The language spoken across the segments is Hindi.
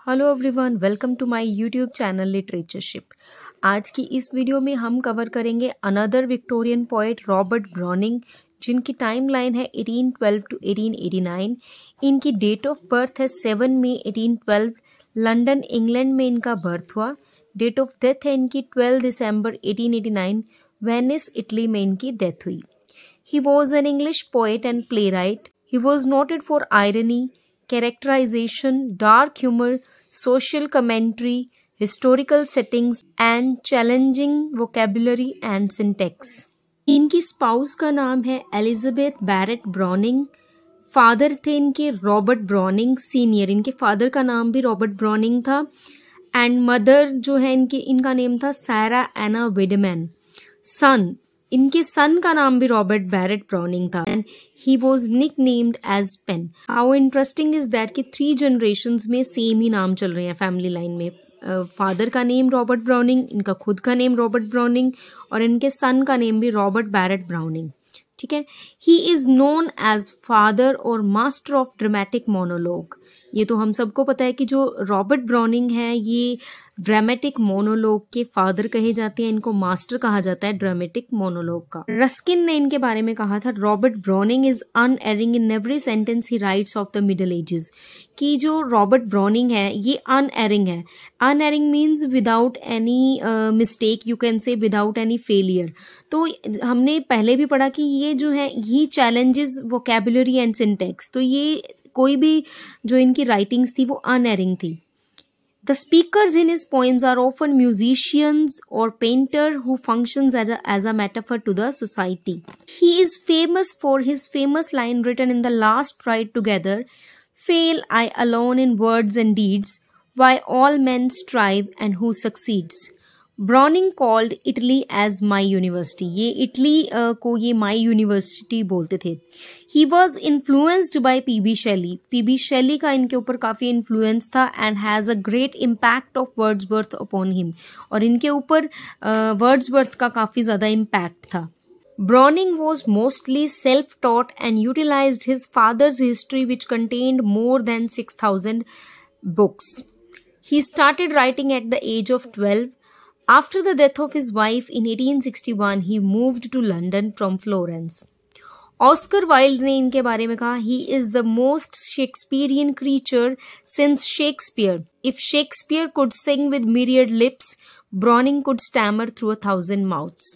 Hello everyone, welcome to my YouTube channel Literatureship. आज की इस वीडियो में हम कवर करेंगे another Victorian poet Robert Browning, जिनकी टाइमलाइन है 1812 टू 1889। इनकी डेट ऑफ बर्थ है 7 मई 1812। लंदन इंग्लैंड में इनका बर्थ हुआ। डेट ऑफ डेथ है इनकी 12 दिसंबर 1889। वेनिस इटली में इनकी डेथ हुई। He was an English poet and play right. He was noted for irony, characterization, dark humor, social commentary, historical settings, and challenging vocabulary and syntax. इनकी स्पाउस का नाम है एलिजाबेथ बैरेट ब्राउनिंग। फादर थे इनके रॉबर्ट ब्राउनिंग सीनियर। इनके फादर का नाम भी रॉबर्ट ब्राउनिंग था। एंड मदर जो है इनका नेम था सारा एना विडमैन। सन, इनके सन का नाम भी रॉबर्ट बैरेट ब्राउनिंग था and he was nicknamed as Pen. How interesting is that कि 3 जनरेशंस में सेम ही नाम चल रहे हैं फैमिली लाइन में। फादर का नेम रॉबर्ट ब्राउनिंग, इनका खुद का नेम रॉबर्ट ब्राउनिंग और इनके सन का नेम भी रॉबर्ट बैरेट ब्राउनिंग। ठीक है। He is known as father और मास्टर ऑफ ड्रामेटिक मोनोलॉग। ये तो हम सबको पता है कि जो रॉबर्ट ब्राउनिंग है ये ड्रामेटिक मोनोलॉग के फादर कहे जाते हैं। इनको मास्टर कहा जाता है ड्रामेटिक मोनोलॉग का। रस्किन ने इनके बारे में कहा था, Robert Browning is unerring in every sentence he writes of the middle ages. कि जो रॉबर्ट ब्राउनिंग है ये अनएरिंग है। Unerring means without any mistake, you can say without any failure. तो हमने पहले भी पढ़ा कि ये जो है he challenges vocabulary and syntax. तो ये कोई भी जो इनकी राइटिंग्स थी वो अनएरिंग थी। The speakers in his poems are often musicians or painter who functions as a metaphor to the society. He is famous for his famous line written in the last ride together, "Fail I alone in words and deeds, why all men strive and who succeeds." Browning called Italy as my university. ये इटली को ये माई यूनिवर्सिटी बोलते थे। He was influenced by P B. Shelley. P B. Shelley का इनके ऊपर काफ़ी इन्फ्लुएंस था and has a great impact of Wordsworth upon him. और इनके ऊपर वर्ड्सवर्थ का काफ़ी ज़्यादा इम्पैक्ट था। Browning was mostly self-taught and utilized his father's history, which contained more than 6,000 books. He started writing at the age of 12. After the death of his wife in 1861, he moved to London from Florence. Oscar Wilde ने इनके बारे में कहा, he is the most Shakespearean creature since Shakespeare. If Shakespeare could sing with myriad lips, Browning could stammer through 1,000 mouths.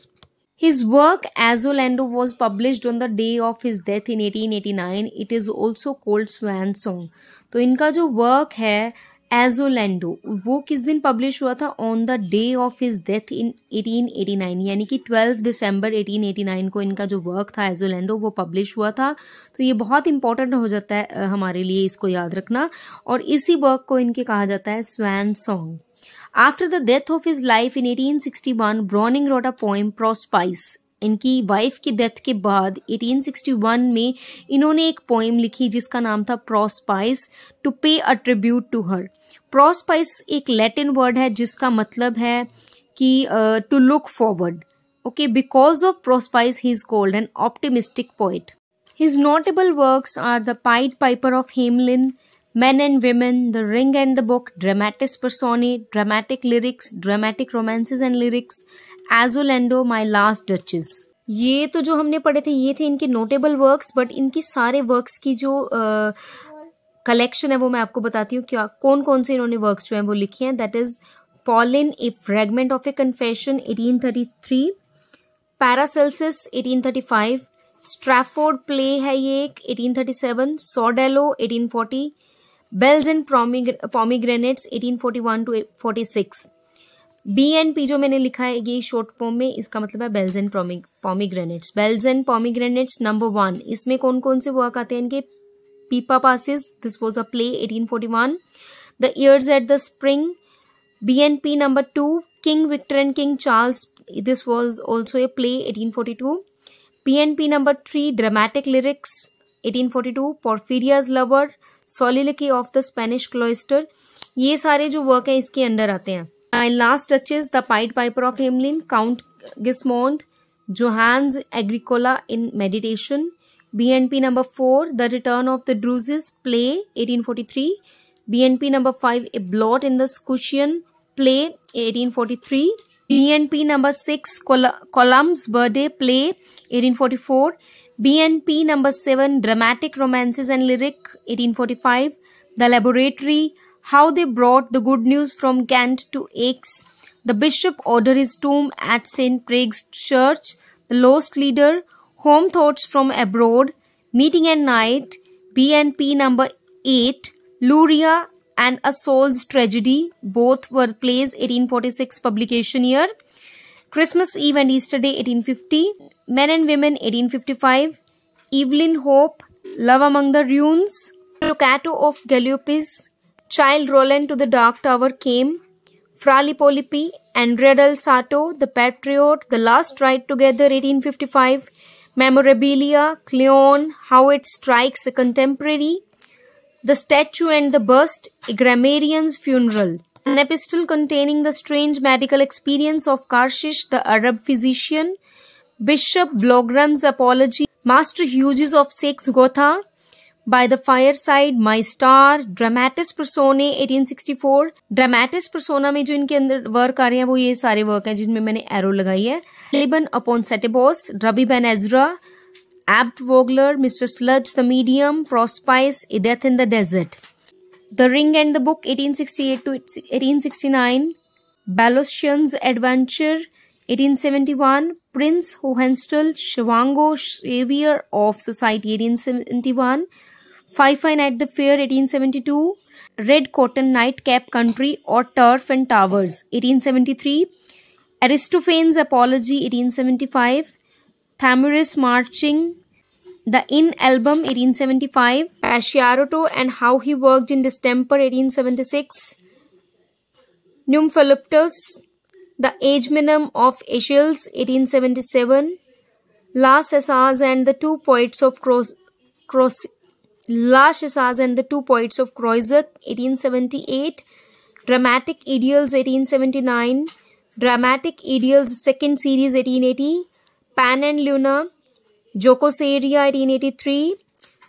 His work Asolando was published on the day of his death in 1889. It is also called Swan Song. तो इनका जो वर्क है एजोलैंडो वो किस दिन पब्लिश हुआ था? On the day of his death in 1889, यानी कि 12 दिसंबर 1889 को इनका जो वर्क था एजोलैंडो वो पब्लिश हुआ था। तो ये बहुत इंपॉर्टेंट हो जाता है हमारे लिए, इसको याद रखना। और इसी वर्क को इनके कहा जाता है swan song. After the death of his life in 1861, Browning wrote a poem Prospice. इनकी वाइफ की डेथ के बाद 1861 में इन्होंने एक पोएम लिखी जिसका नाम था प्रोस्पाइस, टू पे अ ट्रिब्यूट टू हर। प्रोस्पाइस एक लैटिन वर्ड है जिसका मतलब है कि to look forward. Okay, because of Prospice he is called an optimistic poet. His notable works are the Pied Piper of Hamelin, Men and Women, The Ring and the Book, Dramatis Personae, Dramatic Lyrics, Dramatic Romances and Lyrics, Asolando, My Last Duchess। ये तो जो हमने पढ़े थे ये थे इनके नोटेबल वर्क्स, बट इनकी सारे वर्क्स की जो कलेक्शन है वो मैं आपको बताती हूँ क्या कौन कौन से इन्होंने वर्क्स जो हैं वो लिखे हैं। That is Pauline, a fragment of a confession 1833, Paracelsus 1835, Strafford play है ये एक 1837, Sordello 1840, bells and pomegranates 1841 to 46। B&P जो मैंने लिखा है ये शॉर्ट फॉर्म में, इसका मतलब है bells and pomegranates. Bells and pomegranates number 1, इसमें कौन कौन से वर्क आते हैं इनके? Pippa Passes, this was a play 1841। The year's at the spring, B&P number 2, King Victor and King Charles, this was also a play 1842। B&P number 3, dramatic lyrics 1842, Porphyria's lover, soliloquy of the Spanish cloister. ये सारे जो वर्क है इसके अंडर आते हैं। My Last Duchess, The Pied Piper of Hamelin, Count Gismond, Johannes Agricola in Meditation, B&P number 4, The Return of the Druses, play 1843, BNP number 5, A Blot in the Scotian play, 1843. BNP number 6, Column's Birthday play, 1844. BNP number 7, Dramatic Romances and Lyric, 1845. The Laboratory, How They Brought the Good News from Ghent to Aix. The Bishop Ordered His Tomb at St. Craig's Church. The Lost Leader, Home Thoughts from Abroad. Meeting at Night, BNP number 8, Luria and A Soul's Tragedy, both were plays, 1846 publication year. Christmas Eve and Easter Day, 1850. Men and Women, 1855. Evelyn Hope, Love Among the Ruins. Toccato of Galuppi's Child Roland to the Dark Tower Came. Fra Lippo Andrea del Sarto, The Patriot, The Last Ride Together, 1855. Memorabilia, Cleon, How It Strikes a Contemporary. The Statue and the Bust, A Grammarian's Funeral. An epistle containing the strange medical experience of Karshish, the Arab physician. Bishop Blogram's Apology. Master Hughes of Sex Gotha. By the Fireside, My Star. Dramatis Personae, 1864. Dramatis Persona में जो इनके अंदर वर्क आ रहे हैं वो ये सारे वर्क हैं जिनमें मैंने एरो लगाई है. Liban upon Setebos, Rabbi Ben Ezra, Abt Vogler, Mr. Sludge the Medium, Prospice, A Death in the Desert. The Ring and the Book, 1868 to 1869. Balochian's Adventure, 1871. Prince Hohenstuhl, Shivango, Savior of Society, 1871. Fifine at the Fair, 1872. Red Cotton Nightcap Country or Turf and Towers, 1873. Aristophanes' Apology, 1875. Thamyris Marching, The Inn Album, 1875. Asciarotto and How He Worked in Distemper, 1876. Nympholeptus, The Agemenum of Aeschylus, 1877. La Cesars and the Two Poets of Croisic, 1878. Dramatic Ideals, 1879. Dramatic Ideals, second series, 1880. Pan and Luna, Jocoseria, 1883.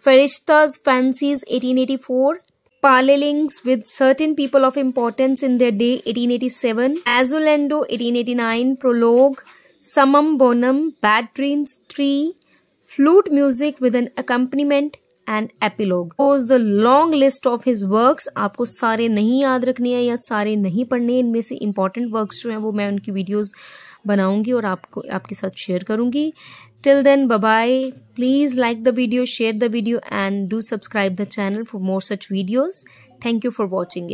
Farishta's Fancies, 1884. Parleyings with Certain People of Importance in Their Day, 1887. Azulendo, 1889. Prologue. Summum Bonum, Bad Dreams 3. Flute Music with an Accompaniment and Epilogue. Was the long list of his works. आपको सारे नहीं याद रखने हैं या सारे नहीं पढ़ने, इनमें से important works जो हैं वो मैं उनकी videos बनाऊंगी और आपके साथ share करूंगी. Till then, bye bye. Please like the video, share the video and do subscribe the channel for more such videos. Thank you for watching it.